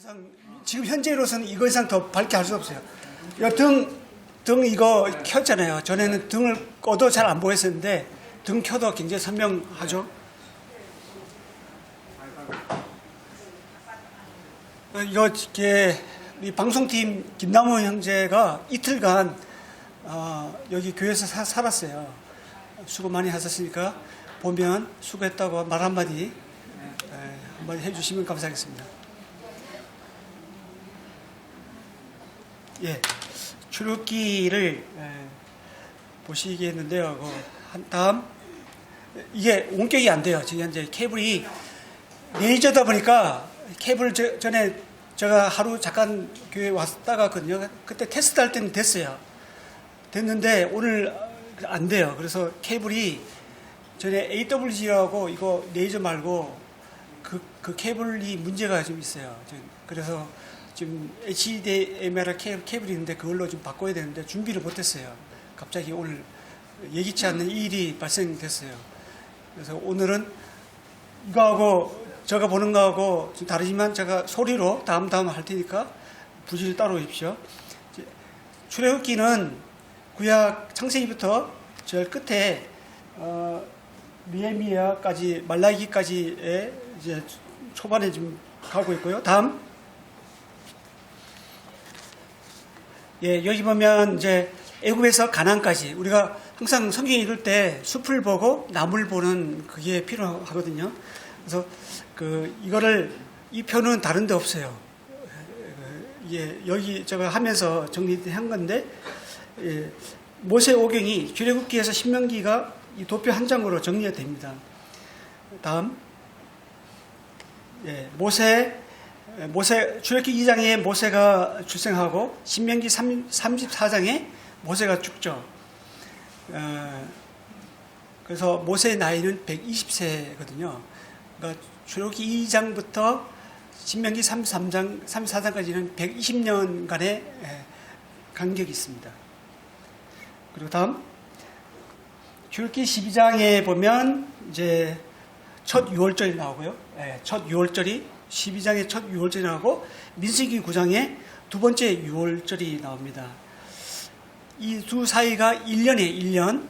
이상 지금 현재로서는 이거 이상 더 밝게 할 수 없어요. 등 이거 켰잖아요. 전에는 등을 꺼도 잘 안 보였었는데 등 켜도 굉장히 선명하죠. 이 방송팀 김남호 형제가 이틀간 여기 교회에서 살았어요. 수고 많이 하셨으니까 보면 수고했다고 말 한마디 해주시면 감사하겠습니다. 예, 출애굽기를 보시겠는데요. 다음 이게 원격이 안 돼요. 지금 현재 케이블이 레이저다 보니까 케이블 전에 제가 하루 잠깐 교회 왔다가 갔거든요. 그때 테스트할 때는 됐어요. 됐는데 오늘 안 돼요. 그래서 케이블이 전에 AWG라고 이거 레이저 말고 그 케이블이 문제가 좀 있어요. 그래서 지금 HDMI 케이블이 있는데 그걸로 좀 바꿔야 되는데 준비를 못했어요. 갑자기 오늘 예기치 않는 일이 발생됐어요. 그래서 오늘은 이거하고 제가 보는 거하고 좀 다르지만 제가 소리로 다음 할 테니까 부지를 따라오십시오. 출애굽기는 구약 창세기부터 제일 끝에 느헤미야까지 말라기까지의 이제 초반에 좀 가고 있고요. 다음. 예, 여기 보면 이제 애굽에서 가나안까지 우리가 항상 성경 읽을 때 숲을 보고 나무를 보는 그게 필요하거든요. 그래서 이거를 이 표는 다른 데 없어요. 예, 여기 제가 하면서 정리한 건데 모세 오경이 출애굽기에서 신명기가 이 도표 한 장으로 정리가 됩니다. 다음. 예, 출애굽기 2장에 모세가 출생하고 신명기 34장에 모세가 죽죠. 그래서 모세의 나이는 120세거든요. 그러니까 출애굽기 2장부터 신명기 34장까지는 120년간의 간격이 있습니다. 그리고 다음. 출애굽기 12장에 보면 이제 첫 유월절이 나오고요. 첫 유월절이 12장에 첫 유월절이 나오고 민수기 9장에 두 번째 유월절이 나옵니다. 이 두 사이가 1년이에요. 1년.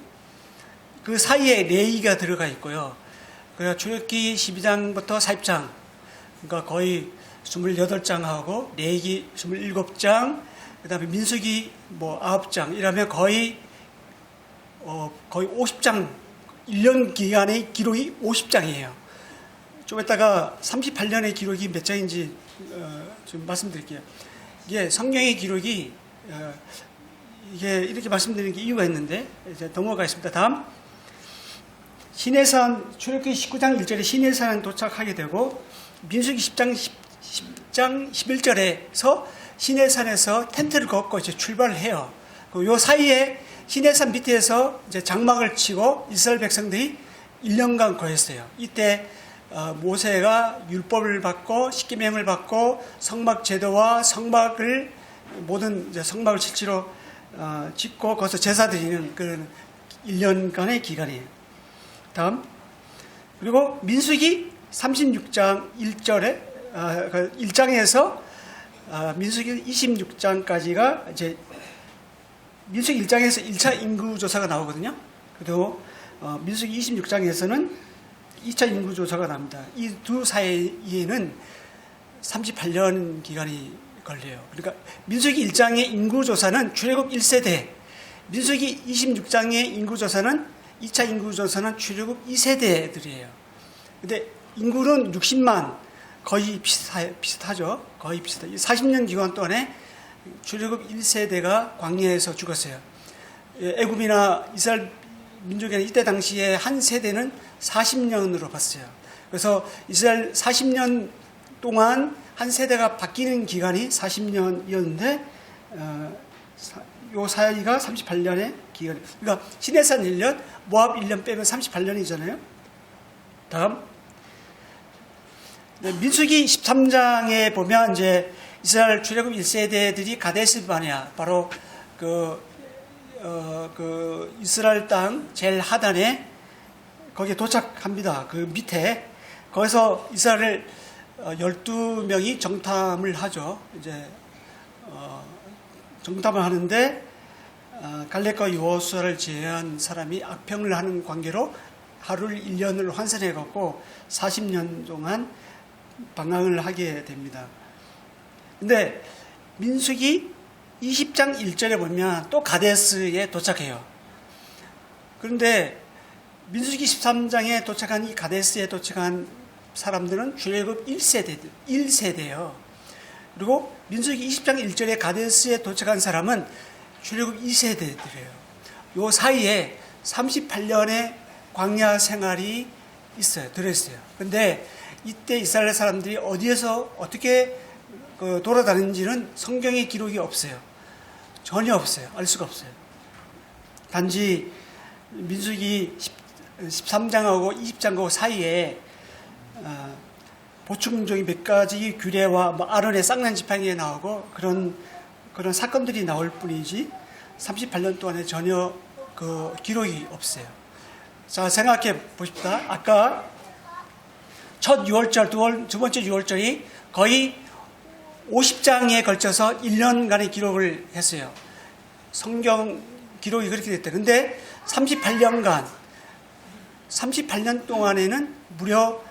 그 사이에 레위기가 들어가 있고요. 그래서 출애굽기 12장부터 40장, 그러니까 거의 28장하고 레위기 27장, 그다음에 민수기 9장 이러면 거의 50장, 1년 기간의 기록이 50장이에요. 좀 이따가 38년의 기록이 몇 장인지 좀 말씀드릴게요. 이게 성경의 기록이 이게 이렇게 말씀드리는 게 이유가 있는데 이제 넘어가겠습니다. 다음. 시내산 출애굽기 19장 1절에 시내산 도착하게 되고 민수기 10장 11절에서 시내산에서 텐트를 걷고 이제 출발을 해요. 요 사이에 시내산 밑에서 이제 장막을 치고 이스라엘 백성들이 1년간 거했어요. 이때 모세가 율법을 받고 십계명을 받고 성막 제도와 성막을 모든 이제 성막을 실제로 짓고 거기서 제사 드리는 그런 1년간의 기간이에요. 다음. 그리고 민수기 36장 1절에 1장에서 민수기 26장까지가 이제 민수기 1장에서 1차 인구조사가 나오거든요. 그리고 민수기 26장에서는 2차 인구조사가 납니다. 이 두 사이에는 38년 기간이 걸려요. 그러니까 민수기 1장의 인구조사는 출애굽 1세대, 민수기 26장의 인구조사는 2차 인구조사는 출애굽 2세대들이에요. 근데 인구는 60만, 거의 비슷하죠. 거의 비슷하죠. 40년 기간 동안에 출애굽 1세대가 광야에서 죽었어요. 애굽이나 이스라엘 민족에는 이때 당시에 한 세대는 40년으로 봤어요. 그래서 이스라엘 40년 동안 한 세대가 바뀌는 기간이 40년이었는데 요 사이가 38년의 기간. 그러니까 시내산 1년, 모압 1년 빼면 38년이잖아요. 다음. 민수기 13장에 보면 이제 이스라엘 출애굽 1세대들이 가데스 바네아, 바로 이스라엘 땅 제일 하단에 거기에 도착합니다. 그 밑에 거기서 이스라엘 12명이 정탐을 하죠. 이제 정탐을 하는데 갈렙과 여호수아를 제외한 사람이 악평을 하는 관계로 하루를 1년을 환산해 갖고 40년 동안 방황을 하게 됩니다. 근데 민수기 20장 1절에 보면 또 가데스에 도착해요. 그런데 민수기 13장에 도착한 이 가데스에 도착한 사람들은 출애굽 1세대예요. 그리고 민수기 20장 1절에 가데스에 도착한 사람은 출애굽 2세대들이에요. 요 사이에 38년의 광야 생활이 들어있어요. 근데 이때 이스라엘 사람들이 어디에서 어떻게 돌아다니는지는 성경에 기록이 없어요. 전혀 없어요. 알 수가 없어요. 단지 민수기 13장하고 20장하고 사이에 보충적인 몇 가지 규례와 아론의 쌍난 지팡이에 나오고 그런 사건들이 나올 뿐이지 38년 동안에 전혀 그 기록이 없어요. 자, 생각해 보십시다. 아까 첫 6월절, 두 번째 6월절이 거의 50장에 걸쳐서 1년간의 기록을 했어요. 성경 기록이 그렇게 됐대요. 근데 38년 동안에는 무려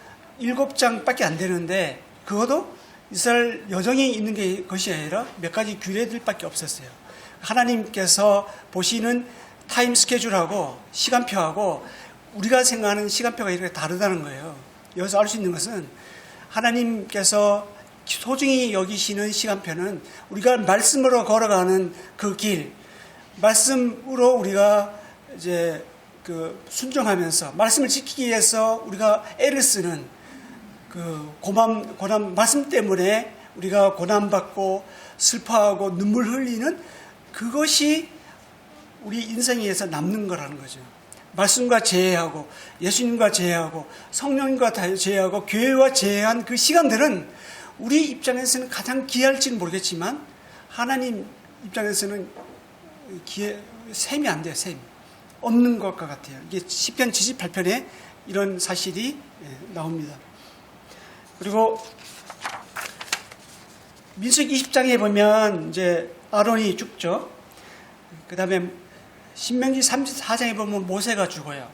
7장밖에 안 되는데 그것도 이스라엘 여정이 있는 것이 아니라 몇 가지 규례들밖에 없었어요. 하나님께서 보시는 타임 스케줄하고 시간표하고 우리가 생각하는 시간표가 이렇게 다르다는 거예요. 여기서 알 수 있는 것은 하나님께서 소중히 여기시는 시간표는 우리가 말씀으로 걸어가는 그 길, 말씀으로 우리가 이제 순종하면서 말씀을 지키기 위해서 우리가 애를 쓰는 그 고난 말씀 때문에 우리가 고난받고 슬퍼하고 눈물 흘리는 그것이 우리 인생에서 남는 거라는 거죠. 말씀과 제외하고 예수님과 제외하고 성령님과 제외하고 교회와 제외한 그 시간들은 우리 입장에서는 가장 귀할지는 모르겠지만 하나님 입장에서는 셈이 안 돼요. 셈 없는 것과 같아요. 이게 시편 78편에 이런 사실이 나옵니다. 그리고 민수기 20장에 보면 이제 아론이 죽죠. 그 다음에 신명기 34장에 보면 모세가 죽어요.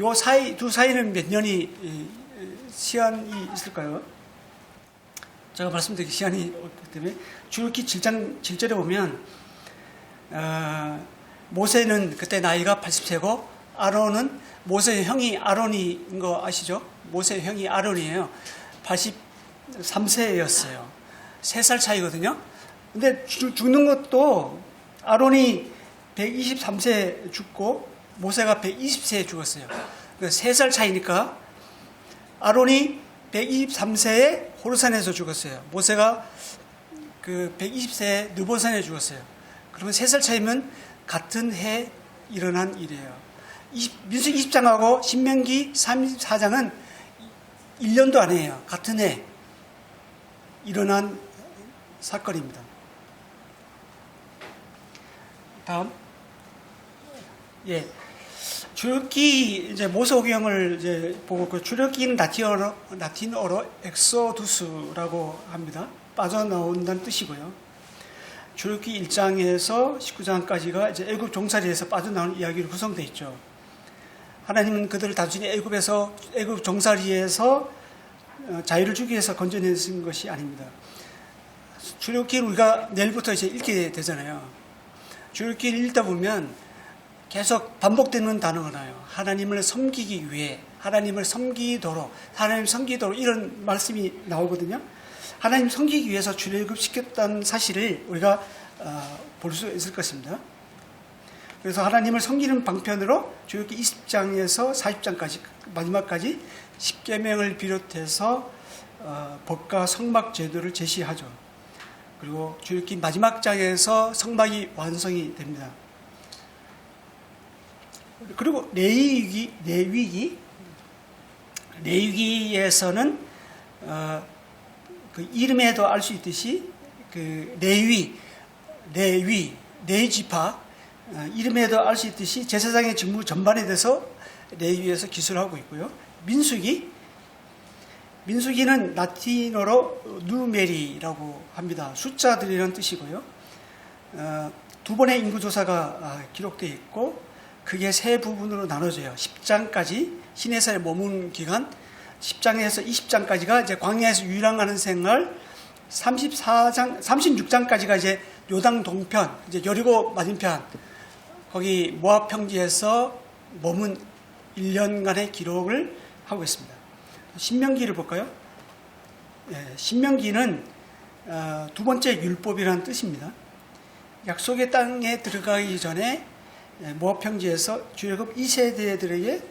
요 두 사이는 몇 년이 시간이 있을까요? 제가 말씀드린 시간이 없기 때문에 출애굽기 7장 7절에 보면 모세는 그때 나이가 80세고 아론은 모세의 형이 아론인 거 아시죠? 모세의 형이 아론이에요. 83세였어요. 3살 차이거든요. 근데 죽는 것도 아론이 123세에 죽고 모세가 120세에 죽었어요. 3살 차이니까 아론이 123세에 호르산에서 죽었어요. 모세가 120세에 느보산에 죽었어요. 그러면 3살 차이면 같은 해 일어난 일이에요. 민수기 20장하고 신명기 34장은 1년도 아니에요. 같은 해 일어난 사건입니다. 다음. 출애굽기 이제 모세오경을 이제 보고 그 출애굽기는 라틴어로 엑소두스라고 합니다. 빠져나온다는 뜻이고요. 출애굽기 1장에서 19장까지가 이제 애굽 종살이에서 빠져나오는 이야기로 구성되어 있죠. 하나님은 그들을 단순히 애굽 종살이에서 자유를 주기 위해서 건져내신 것이 아닙니다. 출애굽기를 우리가 내일부터 이제 읽게 되잖아요. 출애굽기를 읽다 보면 계속 반복되는 단어가 나요. 하나님을 섬기기 위해, 하나님을 섬기도록 이런 말씀이 나오거든요. 하나님 섬기기 위해서 출애굽시켰다는 사실을 우리가 볼 수 있을 것입니다. 그래서 하나님을 섬기는 방편으로 출애굽기 20장에서 40장까지 마지막까지 십계명을 비롯해서 법과 성막 제도를 제시하죠. 그리고 출애굽기 마지막 장에서 성막이 완성이 됩니다. 그리고 레위기에서는 그 이름에도 알 수 있듯이 그 레위지파 이름에도 알 수 있듯이 제사장의 직무 전반에 대해서 레위에서 기술하고 있고요. 민수기 민수기는 라틴어로 누메리라고 합니다. 숫자들이라는 뜻이고요. 두 번의 인구조사가 기록되어 있고 그게 세 부분으로 나눠져요. 10장까지 시내산에 머문 기간, 10장에서 20장까지가 이제 광야에서 유랑하는 생활, 36장까지가 이제 요당 동편, 이제 여리고 맞은편, 거기 모압 평지에서 머문 1년간의 기록을 하고 있습니다. 신명기를 볼까요? 신명기는 두 번째 율법이라는 뜻입니다. 약속의 땅에 들어가기 전에 모압 평지에서 출애굽 2세대들에게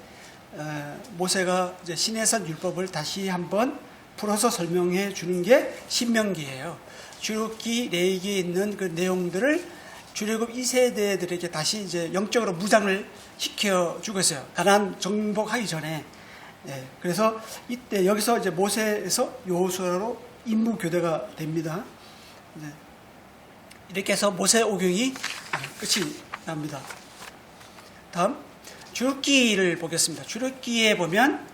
모세가 이제 시내산 율법을 다시 한번 풀어서 설명해 주는 게 신명기예요. 출애굽기 레위기에 있는 그 내용들을 출애굽 2세대들에게 다시 이제 영적으로 무장을 시켜 주고 있어요. 가나안 정복하기 전에. 그래서 이때 여기서 이제 모세에서 여호수아로 임무 교대가 됩니다. 이렇게 해서 모세 오경이 끝이 납니다. 다음 출애굽기를 보겠습니다. 출애굽기에 보면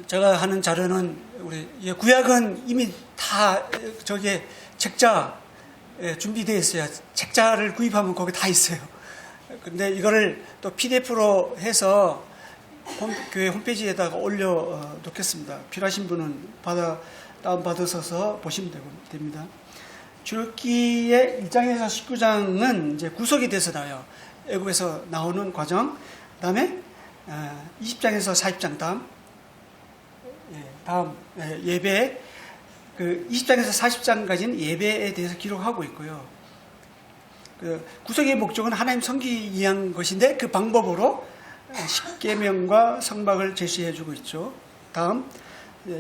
제가 하는 자료는 우리 구약은 이미 다 저기에 책자 준비되어 있어요. 책자를 구입하면 거기 다 있어요. 근데 이거를 또 PDF로 해서 교회 홈페이지에다가 올려 놓겠습니다. 필요하신 분은 다운받으셔서 보시면 됩니다. 출애굽기의 1장에서 19장은 이제 구속이 돼서 나와요. 애굽에서 나오는 과정. 그다음에 20장에서 40장 다음 예배, 그 20장에서 40장까지는 예배에 대해서 기록하고 있고요. 그 구속의 목적은 하나님 섬기기 위한 것인데 그 방법으로 십계명과 성막을 제시해주고 있죠. 다음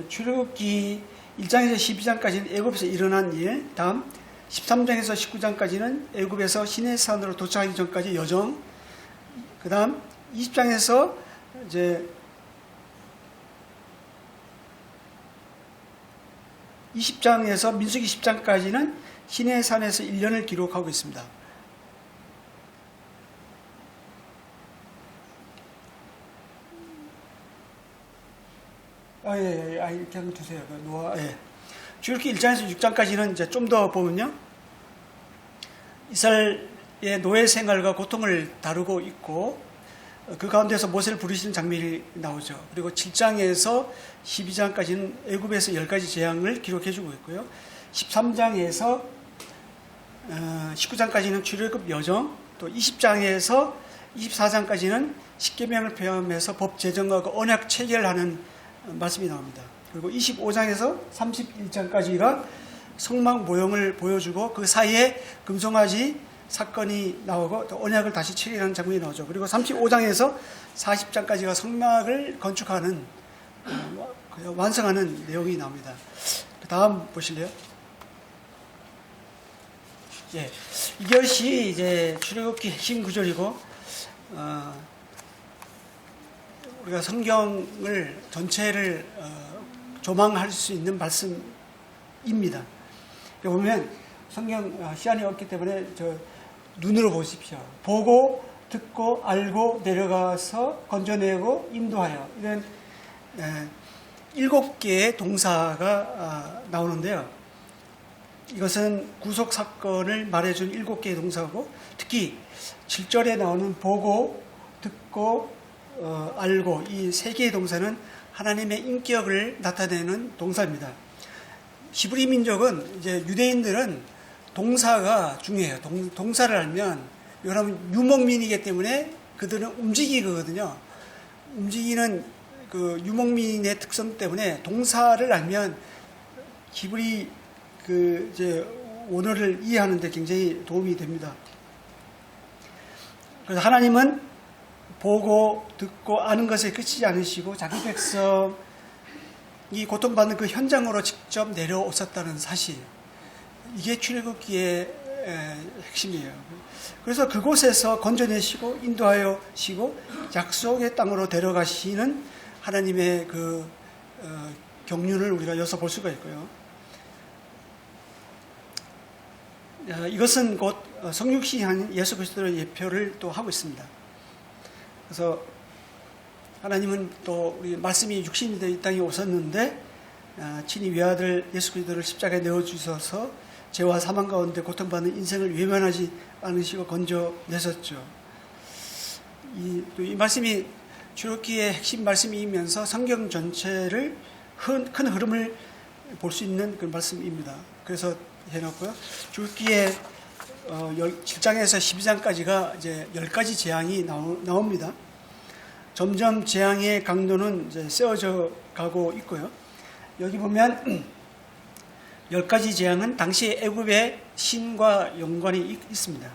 출애굽기 1장에서 12장까지는 애굽에서 일어난 일, 다음 13장에서 19장까지는 애굽에서 시내산으로 도착하기 전까지 여정, 그 다음 20장에서 이제 20장에서 민수기 10장까지는 시내산에서 1년을 기록하고 있습니다. 이렇게 한번 두세요. 출애굽기 1장에서 6장까지는 이제 좀 더 보면요. 이스라엘의 노예 생활과 고통을 다루고 있고, 그 가운데서 모세를 부르시는 장면이 나오죠. 그리고 7장에서 12장까지는 애굽에서 10가지 재앙을 기록해주고 있고요. 13장에서 19장까지는 출애굽 여정, 또 20장에서 24장까지는 십계명을 포함해서 법 제정과 언약 체결하는 말씀이 나옵니다. 그리고 25장에서 31장까지가 성막 모형을 보여주고 그 사이에 금송아지 사건이 나오고 또 언약을 다시 체결하는 장면이 나오죠. 그리고 35장에서 40장까지가 성막을 건축하는 완성하는 내용이 나옵니다. 다음 보실래요? 이것이 이제 출애굽기 핵심 구절이고 우리가 성경을 전체를 조망할 수 있는 말씀입니다. 보면 성경 시간이 없기 때문에 눈으로 보십시오. 보고 듣고 알고 내려가서 건져내고 인도하여, 이런 7개의 동사가 나오는데요. 이것은 구속 사건을 말해준 7개의 동사고, 특히 7절에 나오는 보고 듣고 알고, 이 3개의 동사는 하나님의 인격을 나타내는 동사입니다. 히브리 민족은, 이제 유대인들은 동사가 중요해요. 동사를 알면, 여러분 유목민이기 때문에 그들은 움직이거든요. 움직이는 그 유목민의 특성 때문에 동사를 알면 히브리 이제 언어를 이해하는 데 굉장히 도움이 됩니다. 그래서 하나님은 보고 듣고 아는 것에 그치지 않으시고 자기 백성이 고통받는 그 현장으로 직접 내려오셨다는 사실, 이게 출애굽기의 핵심이에요. 그래서 그곳에서 건져내시고 인도하여시고 약속의 땅으로 데려가시는 하나님의 그 경륜을 우리가 여기서 볼 수가 있고요. 이것은 곧 성육신한 예수 그리스도의 예표를 또 하고 있습니다. 그래서 하나님은 또 우리 말씀이 육신이 되어 이 땅에 오셨는데 친히 외아들 예수 그리스도를 십자가에 내어주셔서 죄와 사망 가운데 고통받는 인생을 외면하지 않으시고 건져내셨죠. 이 말씀이 출애굽기의 핵심 말씀이면서 성경 전체를 큰 흐름을 볼 수 있는 그 말씀입니다. 그래서 해놓고요. 출애굽기의 7장에서 12장까지가 이제 10가지 재앙이 나옵니다. 점점 재앙의 강도는 이제 세워져 가고 있고요. 여기 보면 10가지 재앙은 당시 애굽의 신과 연관이 있습니다.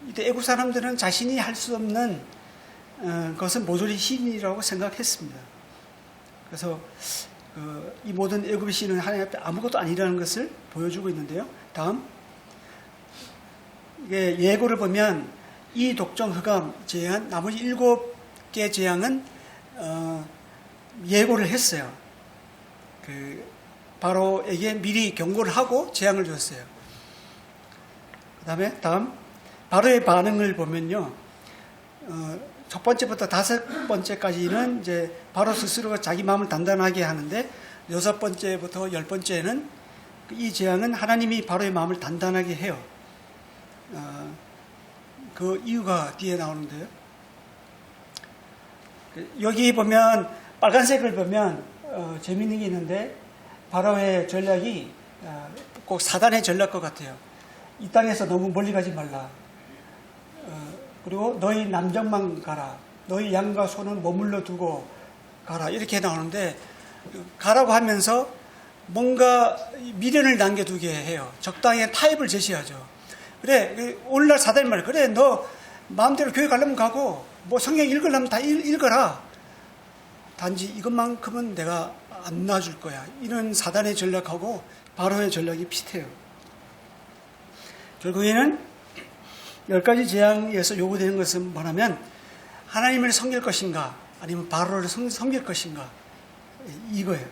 이때 애굽 사람들은 자신이 할 수 없는 것은 모조리 신이라고 생각했습니다. 그래서 이 모든 애굽의 신은 하나님 앞에 아무것도 아니라는 것을 보여주고 있는데요. 다음 이게 예고를 보면 이 독종 흑암 재앙 나머지 7개 재앙은 예고를 했어요. 바로에게 미리 경고를 하고 재앙을 줬어요. 그 다음에 다음 바로의 반응을 보면요. 첫 번째부터 5번째까지는 이제 바로 스스로가 자기 마음을 단단하게 하는데 6번째부터 10번째는 이 재앙은 하나님이 바로의 마음을 단단하게 해요. 그 이유가 뒤에 나오는데요. 여기 보면 빨간색을 보면 재미있는 게 있는데 바로의 전략이 꼭 사단의 전략과 같아요. 이 땅에서 너무 멀리 가지 말라. 그리고 너희 남정만 가라. 너희 양과 소는 머물러 두고 가라. 이렇게 나오는데 가라고 하면서 뭔가 미련을 남겨두게 해요. 적당히 타입을 제시하죠. 그래 오늘날 사단이 말이야. 그래 너 마음대로 교회 가려면 가고 뭐 성경 읽으려면 다 읽어라. 단지 이것만큼은 내가 안 놔줄 거야. 이런 사단의 전략하고 바로의 전략이 비슷해요. 결국에는 10가지 재앙에서 요구되는 것은 뭐냐면 하나님을 섬길 것인가 아니면 바로를 섬길 것인가 이거예요.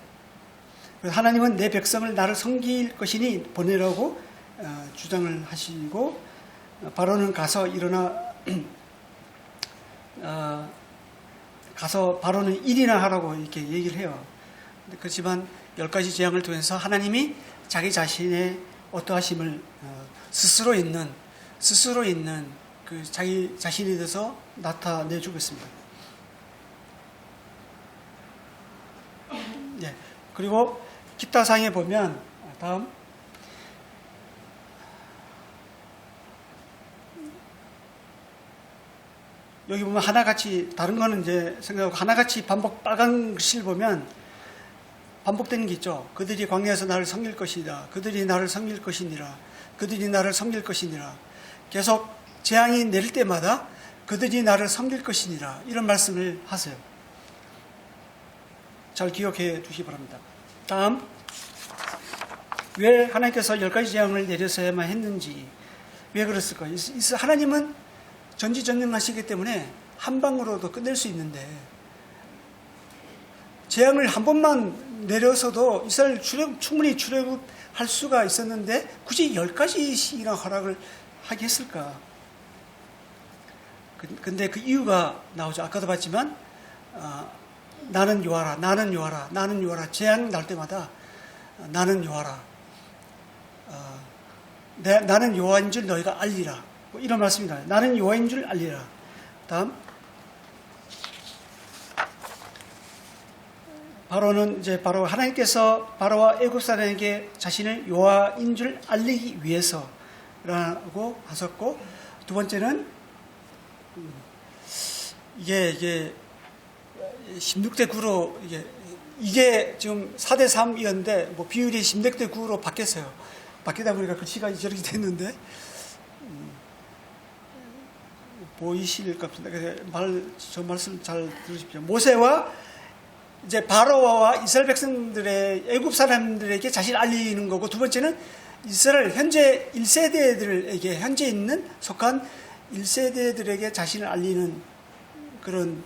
하나님은 내 백성을 나를 섬길 것이니 보내라고 주장을 하시고 바로는 가서 일어나 가서 바로는 일이나 하라고 이렇게 얘기를 해요. 그렇지만 10가지 재앙을 통해서 하나님이 자기 자신의 어떠하심을 스스로 있는 그 자기 자신에 대해서 나타내주고 있습니다. 네. 그리고 기타 상에 보면 다음 여기 보면 하나같이 다른 거는 이제 생각하고 하나같이 빨간 글씨를 보면 반복되는 게 있죠. 그들이 광야에서 나를 섬길 것이다. 그들이 나를 섬길 것이니라. 그들이 나를 섬길 것이니라. 계속 재앙이 내릴 때마다 그들이 나를 섬길 것이니라. 이런 말씀을 하세요. 잘 기억해 두시기 바랍니다. 다음 왜 하나님께서 10가지 재앙을 내려서야만 했는지 왜 그랬을까? 하나님은 전지전능하시기 때문에 한 방으로도 끝낼 수 있는데 재앙을 한 번만 내려서도 이스라엘 충분히 출애굽할 수가 있었는데 굳이 10가지씩이나 허락을 하게 했을까? 근데 그 이유가 나오죠. 아까도 봤지만 나는 여호와라, 나는 여호와라, 나는 여호와라. 재앙 날 때마다 나는 여호와라. 나는 여호와인 줄 너희가 알리라. 뭐 이런 말씀이 나요. 나는 여호와인 줄 알리라. 다음 바로는 이제 바로 하나님께서 바로와 애굽 사람에게 자신을 여호와인 줄 알리기 위해서라고 하셨고, 두 번째는 이게 16대 9로 이게 지금 4대 3이었는데 뭐 비율이 16대 9로 바뀌었어요. 바뀌다 보니까 글씨가 저렇게 됐는데 보이실 것 같습니다. 저 말씀 잘 들으십시오. 모세와 이제 바로와 이스라엘 백성들의 애굽 사람들에게 자신을 알리는 거고, 두 번째는 이스라엘 현재 1세대들에게 현재 있는 속한 1세대들에게 자신을 알리는 그런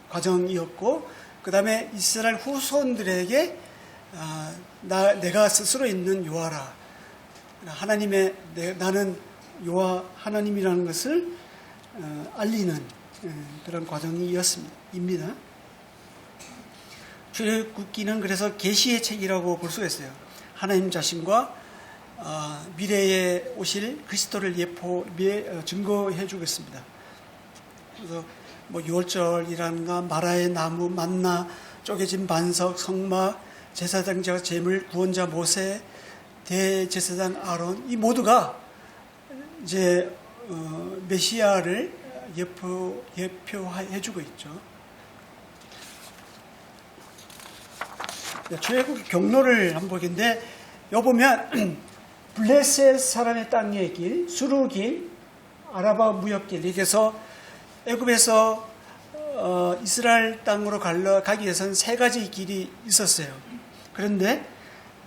과정이었고, 그 다음에 이스라엘 후손들에게 내가 스스로 있는 여호와라, 하나님의 나는 여호와 하나님이라는 것을 알리는 그런 과정이었습니다. 출애굽기는 그래서 계시의 책이라고 볼 수가 있어요. 하나님 자신과 미래에 오실 그리스도를 증거해 주고 있습니다. 그래서 뭐 유월절이라든가 마라의 나무, 만나, 쪼개진 반석, 성막, 제사장자 제물, 구원자 모세, 대제사장 아론, 이 모두가 이제 메시아를 예표해 주고 있죠. 출애굽기 경로를 한번 보겠는데, 여기 보면 블레셋 사람의 땅의 길, 수르길, 아라바 무역길, 이렇게서 애굽에서 이스라엘 땅으로 가기 위해서는 세 가지 길이 있었어요. 그런데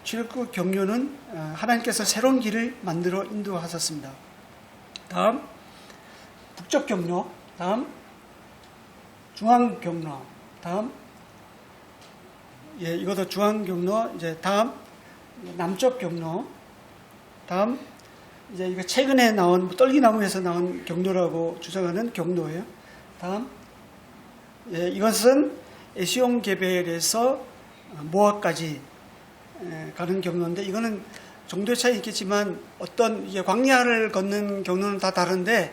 출애굽 경로는 하나님께서 새로운 길을 만들어 인도하셨습니다. 다음 북쪽 경로, 다음 중앙 경로, 다음 이것도 중앙 경로, 이제 다음 남쪽 경로, 다음 이제 이거 최근에 나온 떨기나무에서 나온 경로라고 주장하는 경로예요. 다음 이것은 에시온게벨에서 모압까지 가는 경로인데, 이거는 정도의 차이 있겠지만 어떤 이게 광야를 걷는 경로는 다 다른데,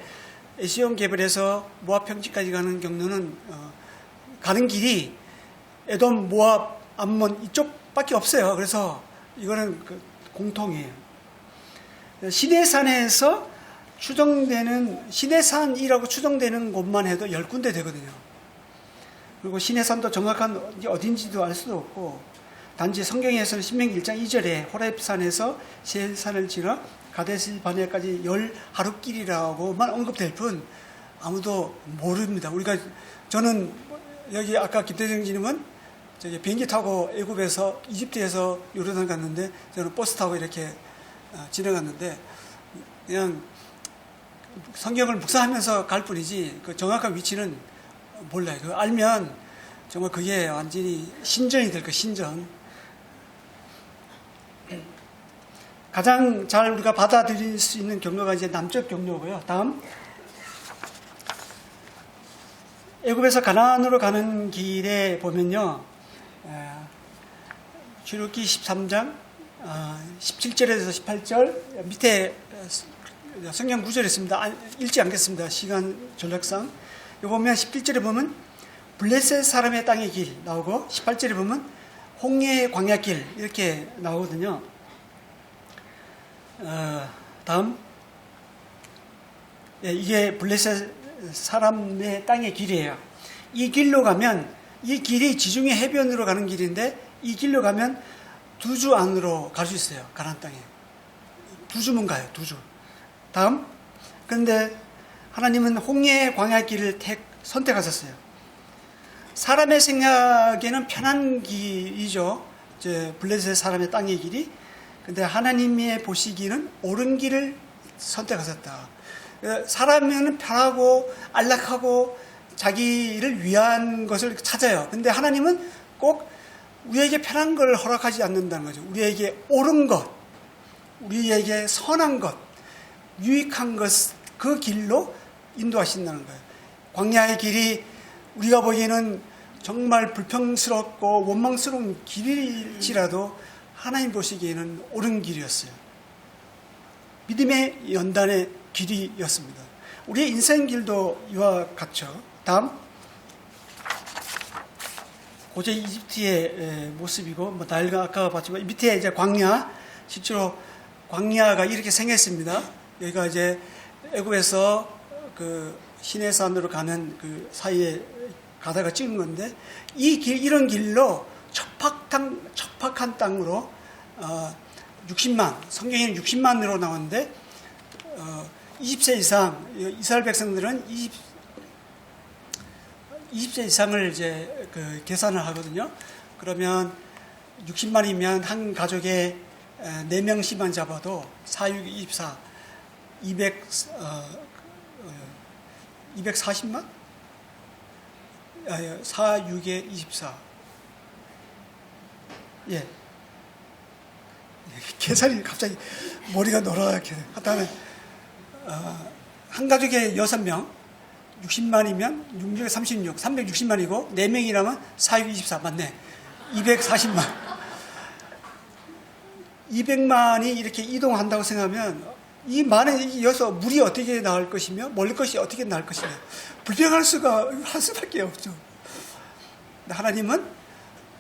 에시온게벨에서 모압 평지까지 가는 경로는 가는 길이 에돔, 모압, 암몬 이쪽밖에 없어요. 그래서 이거는 공통이에요. 시내산에서 시내산이라고 추정되는 곳만 해도 10군데 되거든요. 그리고 시내산도 정확한 어딘지도 알 수도 없고, 단지 성경에서는 신명기 1장 2절에 호렙산에서 시내산을 지나 가데스 바네아까지 10하루길이라고만 언급될 뿐 아무도 모릅니다. 저는 여기 아까 김대중 지님은 비행기 타고 애굽에서 이집트에서 요르단 갔는데, 저는 버스 타고 이렇게 지나갔는데, 그냥 성경을 묵상하면서 갈 뿐이지 그 정확한 위치는 몰라요. 그거 알면 정말 그게 완전히 신전이 될 거예요. 신전. 가장 잘 우리가 받아들일 수 있는 경로가 이제 남쪽 경로고요. 다음 애굽에서 가나안으로 가는 길에 보면요, 출애굽기 13장 17절에서 18절 밑에 성경 구절이 있습니다. 읽지 않겠습니다. 시간 전략상. 여기 보면 17절에 보면 블레셋 사람의 땅의 길 나오고, 18절에 보면 홍해의 광야길 이렇게 나오거든요. 다음 이게 블레셋 사람의 땅의 길이에요. 이 길로 가면, 이 길이 지중해 해변으로 가는 길인데, 이 길로 가면 2주 안으로 갈 수 있어요. 가나안 땅에 2주면 가요. 2주. 다음, 그런데 하나님은 홍해의 광야길을 선택하셨어요. 사람의 생각에는 편한 길이죠. 이제 블레셋 사람의 땅의 길이. 근데 하나님의 보시기는 옳은 길을 선택하셨다. 사람은 편하고 안락하고 자기를 위한 것을 찾아요. 근데 하나님은 꼭 우리에게 편한 걸 허락하지 않는다는 거죠. 우리에게 옳은 것, 우리에게 선한 것, 유익한 것, 그 길로 인도하신다는 거예요. 광야의 길이 우리가 보기에는 정말 불평스럽고 원망스러운 길일지라도 하나님 보시기에는 옳은 길이었어요. 믿음의 연단의 길이었습니다. 우리의 인생 길도 이와 같죠. 다음, 고대 이집트의 모습이고, 나일강 아까 봤지만 밑에 이제 광야, 실제로 광야가 이렇게 생겼습니다. 여기가 이제 애굽에서 그 시내산으로 가는 그 사이에 가다가 찍은 건데, 이런 길로 척박한 땅으로 60만, 성경에는 60만으로 나오는데 20세 이상 이스라엘 백성들은 20세 이상을 이제 그 계산을 하거든요. 그러면 60만이면 한 가족에 4명씩만 잡아도 4, 6, 24, 240만? 4, 6에 24. 예. 계산이 갑자기 머리가 노랗게 하다가 한 가족에 6명, 60만이면 6, 36, 360만이고 4명이라면 4, 6, 24 맞네. 240만. 200만이 이렇게 이동한다고 생각하면 이 많은 여기서 물이 어떻게 나올 것이며 먹을 것이 어떻게 나올 것이며 불평할 수밖에 없죠. 하나님은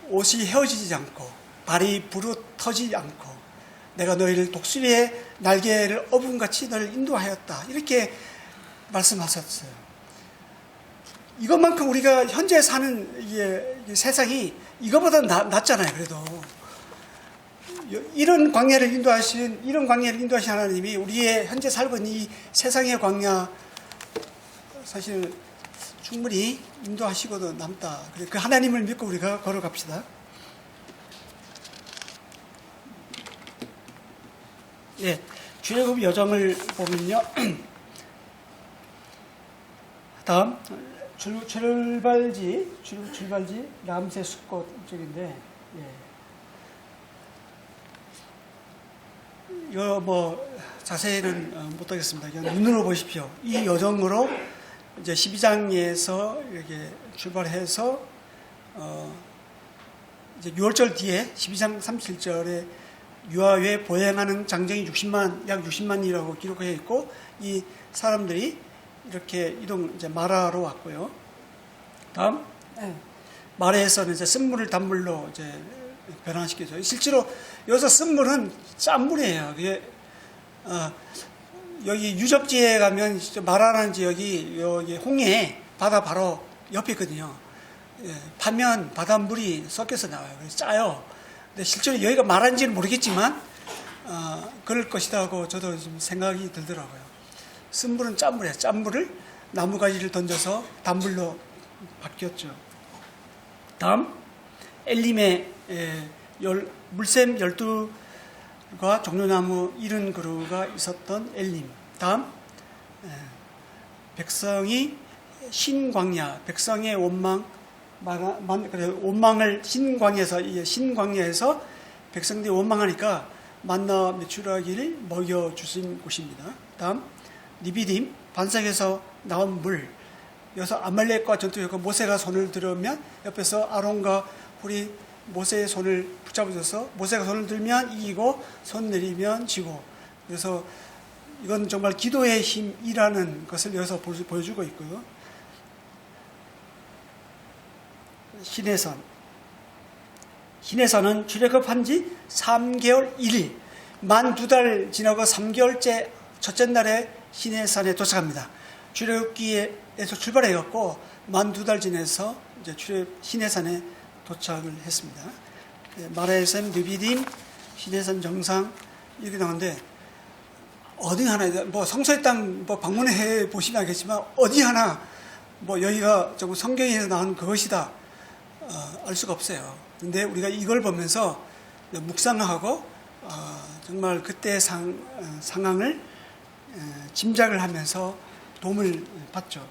옷이 헤어지지 않고 발이 부르터지지 않고 내가 너희를 독수리의 날개를 어분같이 너를 인도하였다 이렇게 말씀하셨어요. 이것만큼 우리가 현재 사는 이 세상이 이거보다 낫잖아요. 그래도 이런 광야를 인도하신 하나님이 우리의 현재 살고 있는 이 세상의 광야 사실 충분히 인도하시고도 남다. 그 하나님을 믿고 우리가 걸어갑시다. 예, 출애굽 여정을 보면요. 다음 출발지 람세 숲꽃 쪽인데, 예. 이거 뭐 자세히는 못하겠습니다. 그냥 눈으로 보십시오. 이 여정으로 이제 12장에서 이렇게 출발해서 이제 6월절 뒤에 12장 37절에 유아에 보행하는 장정이 약 60만이라고 기록되어 있고 이 사람들이 이렇게 이제 마라로 왔고요. 다음 마라에서는 이제 쓴물을 단물로 이제 변화시켜서 실제로 여기서 쓴물은 짠 물이에요. 그게 여기 유적지에 가면 마라라는 지역이 여기 홍해 바다 바로 옆에 있거든요. 예, 파면 바닷물이 섞여서 나와요. 그래서 짜요. 근데 실제로 여기가 마라인지는 모르겠지만 그럴 것이다 하고 저도 좀 생각이 들더라고요. 쓴물은 짠물이에요. 짠물을 나무가지를 던져서 단물로 바뀌었죠. 다음 엘림의 물샘 12과 종려나무 70그루가 있었던 엘림. 다음 백성이 신광야, 백성의 원망, 원망을 신광야에서 백성들이 원망하니까 만나 메추라기를 먹여주신 곳입니다. 다음 리비딤, 반석에서 나온 물. 여기서 아말렉과 전투했고 모세가 손을 들으면 옆에서 아론과 홀이 모세의 손을 붙잡아줘서 모세가 손을 들면 이기고 손 내리면 지고, 그래서 이건 정말 기도의 힘이라는 것을 여기서 보여주고 있고요. 시내산은 출애굽한 지 3개월 1일, 만 2달 지나고 3개월째 첫째 날에 시내산에 도착합니다. 출애굽기에서 출발해갖고 만 2달 지내서 이제 시내산에 도착을 했습니다. 마라에선 느비딤, 시내산 정상 이렇게 나오는데 어디 하나 뭐 성소의 땅 뭐 방문해 보시면 알겠지만 어디 하나 뭐 여기가 조금 성경에서 나온 그것이다 알 수가 없어요. 근데 우리가 이걸 보면서 묵상하고 정말 그때의 상황을 짐작을 하면서 도움을 받죠.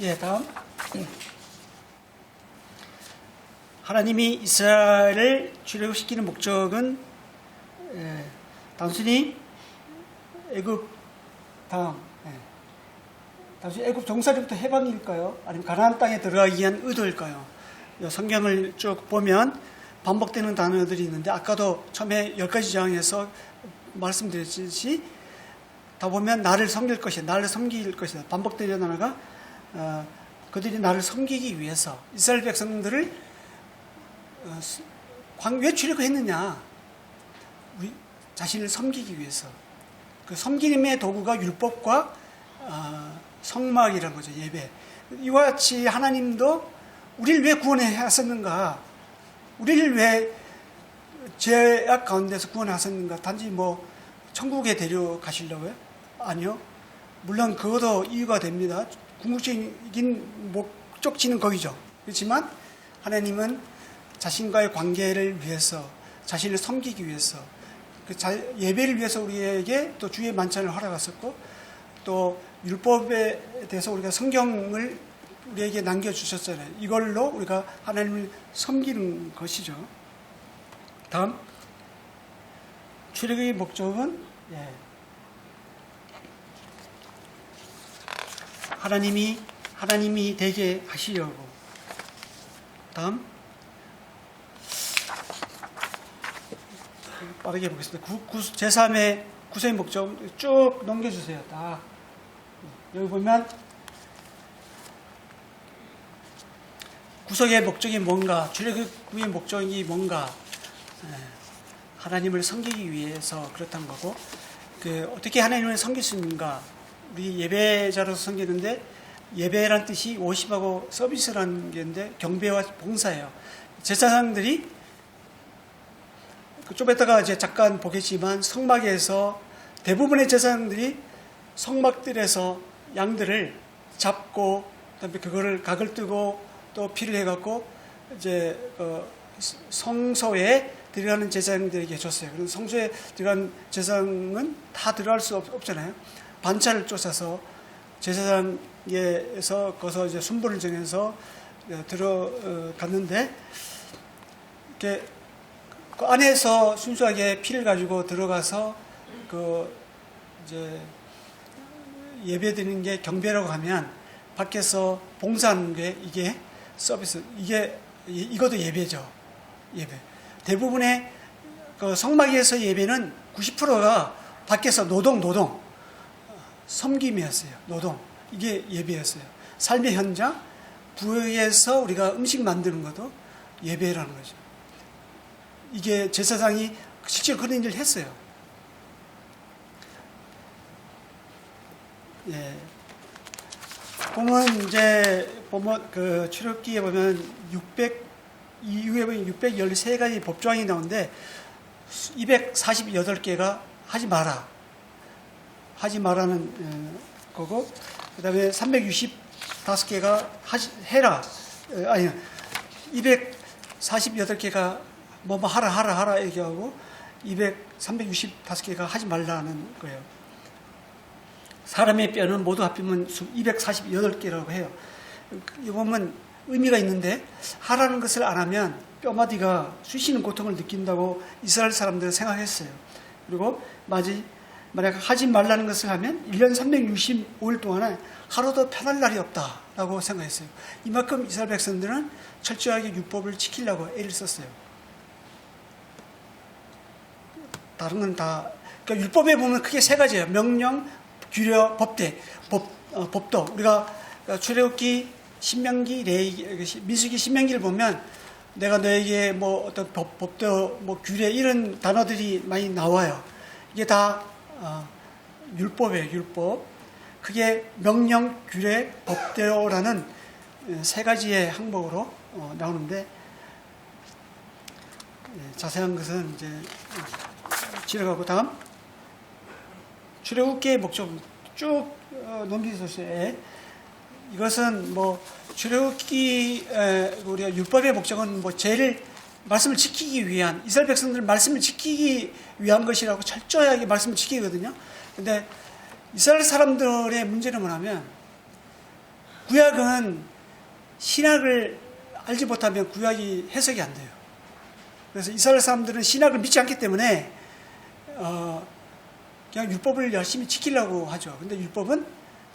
예, 다음. 하나님이 이스라엘을 출애굽시키는 목적은 단순히 단순히 애굽 종살이부터 해방일까요? 아니면 가나안 땅에 들어가기 위한 의도일까요? 성경을 쭉 보면 반복되는 단어들이 있는데 아까도 처음에 10가지 장에서 말씀드렸듯이 다 보면 나를 섬길 것이다, 나를 섬길 것이다. 반복되는 단어가 그들이 나를 섬기기 위해서 이스라엘 백성들을 왜 출애굽했느냐? 우리 자신을 섬기기 위해서. 그 섬김의 도구가 율법과 성막이라는 거죠. 예배. 이와 같이 하나님도 우리를 왜 구원하셨는가? 우리를 왜 죄악 가운데서 구원하셨는가? 단지 뭐 천국에 데려가시려고요? 아니요. 물론 그것도 이유가 됩니다. 궁극적인 목적지는 거기죠. 그렇지만 하나님은 자신과의 관계를 위해서, 자신을 섬기기 위해서, 예배를 위해서 우리에게 또 주의 만찬을 허락하셨고, 또 율법에 대해서 우리가 성경을 우리에게 남겨주셨잖아요. 이걸로 우리가 하나님을 섬기는 것이죠. 다음, 출애굽의 목적은 하나님이 되게 하시려고. 다음 빠르게 보겠습니다. 제3의 구속의 목적 쭉 넘겨주세요. 다 여기 보면 구속의 목적이 뭔가, 출애굽의 목적이 뭔가, 하나님을 섬기기 위해서 그렇다는 거고, 어떻게 하나님을 섬길 수 있는가. 우리 예배자로서 섬기는데, 예배란 뜻이 워십하고 서비스라는 게 있는데, 경배와 봉사예요. 제사장들이 좀 이따가 이제 잠깐 보겠지만, 성막에서 대부분의 제사장들이 성막들에서 양들을 잡고, 그다음에 그거를 각을 뜨고 또 피를 해갖고 이제 성소에 들어가는 제사장들에게 줬어요. 그래서 성소에 들어간 제사장은 다 들어갈 수 없잖아요. 반차를 쫓아서 제사장에서 거기서 이제 순번을 정해서 들어갔는데, 이렇게 그 안에서 순수하게 피를 가지고 들어가서 이제 예배 드리는 게 경배라고 하면, 밖에서 봉사하는 게 이게 서비스, 이것도 예배죠. 예배. 대부분의 성막에서 예배는 90%가 밖에서 노동, 섬김이었어요. 노동. 이게 예배였어요. 삶의 현장, 부엌에서 우리가 음식 만드는 것도 예배라는 거죠. 이게 제사장이 실제로 그런 일을 했어요. 예. 보면 출애굽기에 보면 이후에 보면 613가지 법조항이 나오는데 248개가 하지 마라는 거고, 그 다음에 365개가 해라. 아니, 248개가 뭐 하라 얘기하고 365개가 하지 말라는 거예요. 사람의 뼈는 모두 합치면 248개라고 해요. 이 보면 의미가 있는데, 하라는 것을 안 하면 뼈마디가 쑤시는 고통을 느낀다고 이스라엘 사람들은 생각했어요. 그리고 만약 하지 말라는 것을 하면 1년 365일 동안에 하루도 편할 날이 없다라고 생각했어요. 이만큼 이스라엘 백성들은 철저하게 율법을 지키려고 애를 썼어요. 다른 건 다, 그러니까 율법에 보면 크게 세 가지예요. 명령, 규례, 법도. 우리가 출애굽기, 신명기, 레위기, 민수기, 신명기를 보면 내가 너에게 뭐 어떤 법도, 뭐 규례 이런 단어들이 많이 나와요. 이게 다 율법이에요. 율법. 그게 명령, 규례, 법대로라는 세 가지의 항목으로 나오는데, 자세한 것은 이제 지나가고, 다음 출애굽기의 목적 쭉 넘기셨어요. 이것은 뭐 출애굽기 우리가 율법의 목적은 뭐 죄를 말씀을 지키기 위한, 이스라엘 백성들 말씀을 지키기 위한 것이라고 철저하게 말씀을 지키거든요. 근데 이스라엘 사람들의 문제는 뭐냐면, 구약은 신약을 알지 못하면 구약이 해석이 안 돼요. 그래서 이스라엘 사람들은 신약을 믿지 않기 때문에 그냥 율법을 열심히 지키려고 하죠. 근데 율법은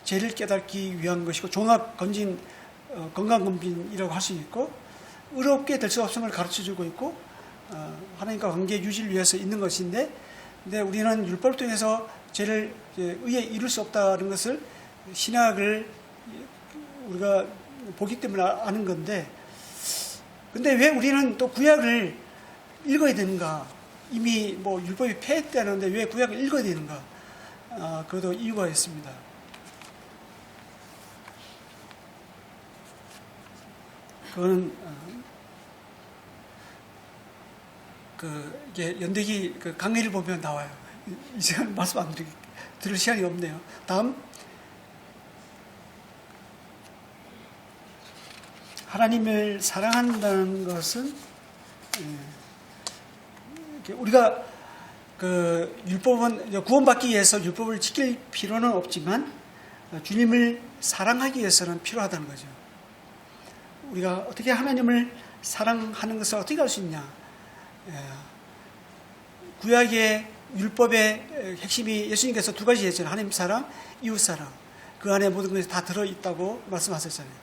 죄를 깨닫기 위한 것이고, 종합검진, 건강검진이라고 할 수 있고, 의롭게 될 수 없음을 가르쳐주고 있고, 하나님과 관계 유지를 위해서 있는 것인데, 근데 우리는 율법을 통해서 죄를 의에 이룰 수 없다는 것을 신약을 우리가 보기 때문에 아는 건데, 근데 왜 우리는 또 구약을 읽어야 되는가? 이미 뭐 율법이 폐했다는데 왜 구약을 읽어야 되는가? 그것도 이유가 있습니다. 그거는 이게 연대기 강의를 보면 나와요. 이 시간 말씀 안 들을 시간이 없네요. 다음, 하나님을 사랑한다는 것은 우리가 율법은 구원받기 위해서 율법을 지킬 필요는 없지만 주님을 사랑하기 위해서는 필요하다는 거죠. 우리가 어떻게 하나님을 사랑하는 것을 어떻게 할 수 있냐? 구약의 율법의 핵심이 예수님께서 두 가지 했잖아요. 하나님 사랑, 이웃 사랑. 그 안에 모든 것이 다 들어있다고 말씀하셨잖아요.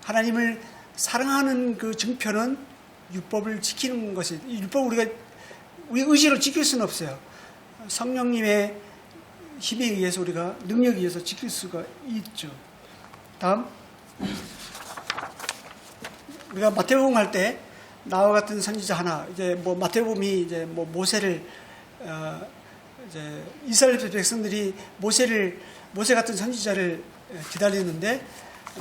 하나님을 사랑하는 그 증표는 율법을 지키는 것이, 율법 우리 의지로 지킬 수는 없어요. 성령님의 힘에 의해서 우리가 능력에 의해서 지킬 수가 있죠. 다음, 우리가 마태복음 할 때 나와 같은 선지자 하나, 이제 뭐 마태복음이 이제 뭐 모세를 이제 이스라엘 백성들이 모세 같은 선지자를 기다리는데,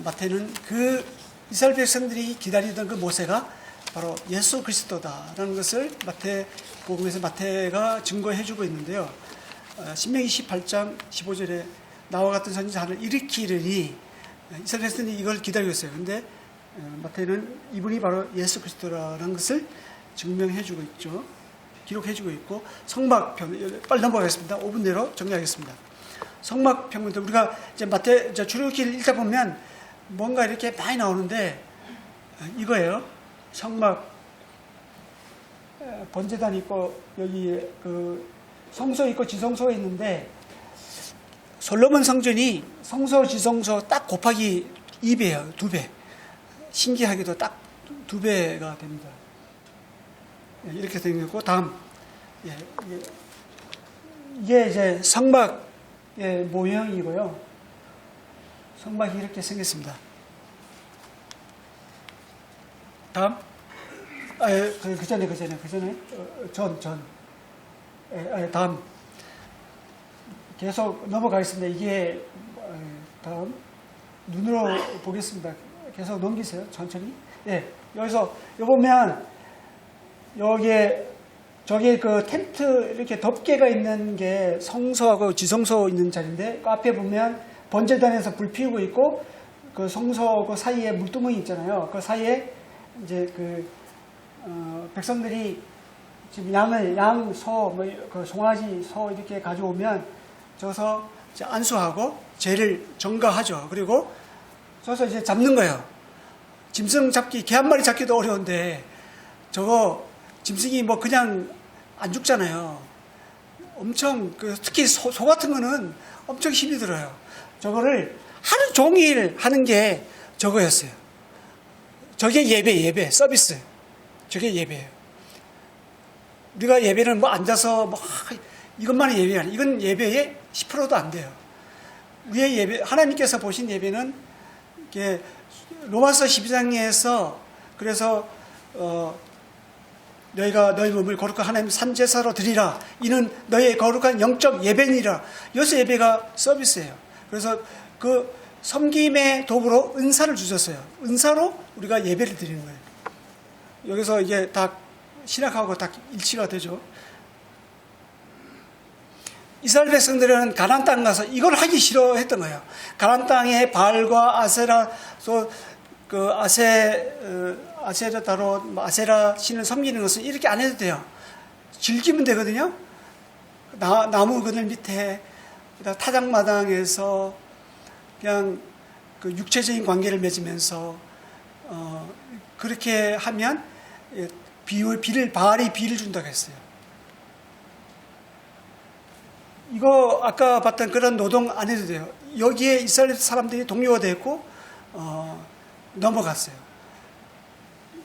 마태는 그 이스라엘 백성들이 기다리던 그 모세가 바로 예수 그리스도다라는 것을 마태복음에서 마태가 증거해주고 있는데요. 신명기 18장 15절에 나와 같은 선지자 하나를 일으키려니 이스라엘 백성들이 이걸 기다리고 있어요. 근데 마태는 이분이 바로 예수 그리스도라는 것을 증명해주고 있죠. 기록해주고 있고, 성막평, 빨리 넘어가겠습니다. 5분 내로 정리하겠습니다. 성막평문도 우리가 이제 마태 출애굽기를 읽다 보면 뭔가 이렇게 많이 나오는데, 이거예요. 성막, 번제단 있고, 여기 그 성소 있고 지성소가 있는데, 솔로몬 성전이 성소 지성소 딱 곱하기 2배예요. 2배. 신기하게도 딱 2배가 됩니다. 이렇게 생겼고, 다음, 이게 이제 성막의 모형이고요. 성막이 이렇게 생겼습니다. 다음, 그 전에, 다음, 계속 넘어가겠습니다. 이게, 다음, 눈으로 보겠습니다. 계속 넘기세요. 천천히. 예, 여기서, 여기 보면, 저기 그 텐트 이렇게 덮개가 있는 게 성소하고 지성소 있는 자리인데, 그 앞에 보면 번제단에서 불 피우고 있고, 그 성소 그 사이에 물두멍이 있잖아요. 그 사이에 이제 백성들이 지금 양, 소, 그 송아지, 소 이렇게 가져오면 저서 이제 안수하고 죄를 전가하죠. 그리고 저서 이제 잡는 거예요. 짐승 잡기, 개 한 마리 잡기도 어려운데, 저거 짐승이 뭐 그냥 안 죽잖아요. 엄청, 특히 소 같은 거는 엄청 힘이 들어요. 저거를 하루 종일 하는 게 저거였어요. 저게 예배, 서비스. 저게 예배예요. 우리가 예배는 뭐 앉아서 뭐 이것만이 예배가 아니에요. 이건 예배의 10%도 안 돼요. 우리의 예배, 하나님께서 보신 예배는 이게 로마서 12장에서 그래서 너희가 너희 몸을 거룩한 하나님 산제사로 드리라. 이는 너희의 거룩한 영적 예배니라. 여기서 예배가 서비스예요. 그래서 그 섬김의 도구로 은사를 주셨어요. 은사로 우리가 예배를 드리는 거예요. 여기서 이게 다 신학하고 다 일치가 되죠. 이스라엘 백성들은 가나안 땅 가서 이걸 하기 싫어했던 거예요. 가나안 땅에 바알과 아세라, 그 아세라다로 아세라 신을 섬기는 것은 이렇게 안 해도 돼요. 즐기면 되거든요. 나무 그늘 밑에 타작마당에서 그냥 그 육체적인 관계를 맺으면서 그렇게 하면 바알이 비를 준다고 했어요. 이거 아까 봤던 그런 노동 안 해도 돼요. 여기에 이스라엘 사람들이 동료가 됐고 넘어갔어요.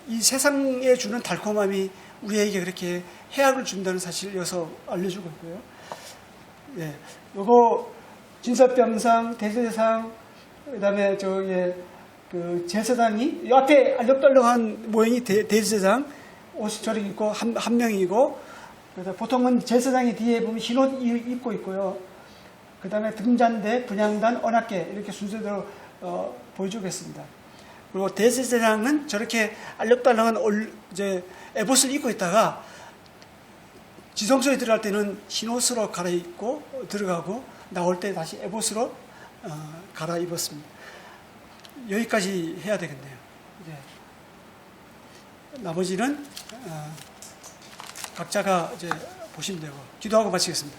이 세상에 주는 달콤함이 우리에게 그렇게 해악을 준다는 사실을 여기서 알려주고 있고요. 예, 요거 진설병상, 대제사장, 그다음에 그 제사장이 이 앞에 알록달록한 모형이 대제사장 옷이 저렇게 입고 한 명이고, 그래서 보통은 제사장이 뒤에 보면 흰옷 입고 있고요. 그다음에 등잔대, 분향단, 언약궤 이렇게 순서대로 보여주겠습니다. 그리고 대제사장은 저렇게 알록달록한 이제 에봇을 입고 있다가 지성소에 들어갈 때는 흰옷으로 갈아입고 들어가고 나올 때 다시 에봇으로 갈아입었습니다. 여기까지 해야 되겠네요. 이제 나머지는 각자가 이제 보시면 되고, 기도하고 마치겠습니다.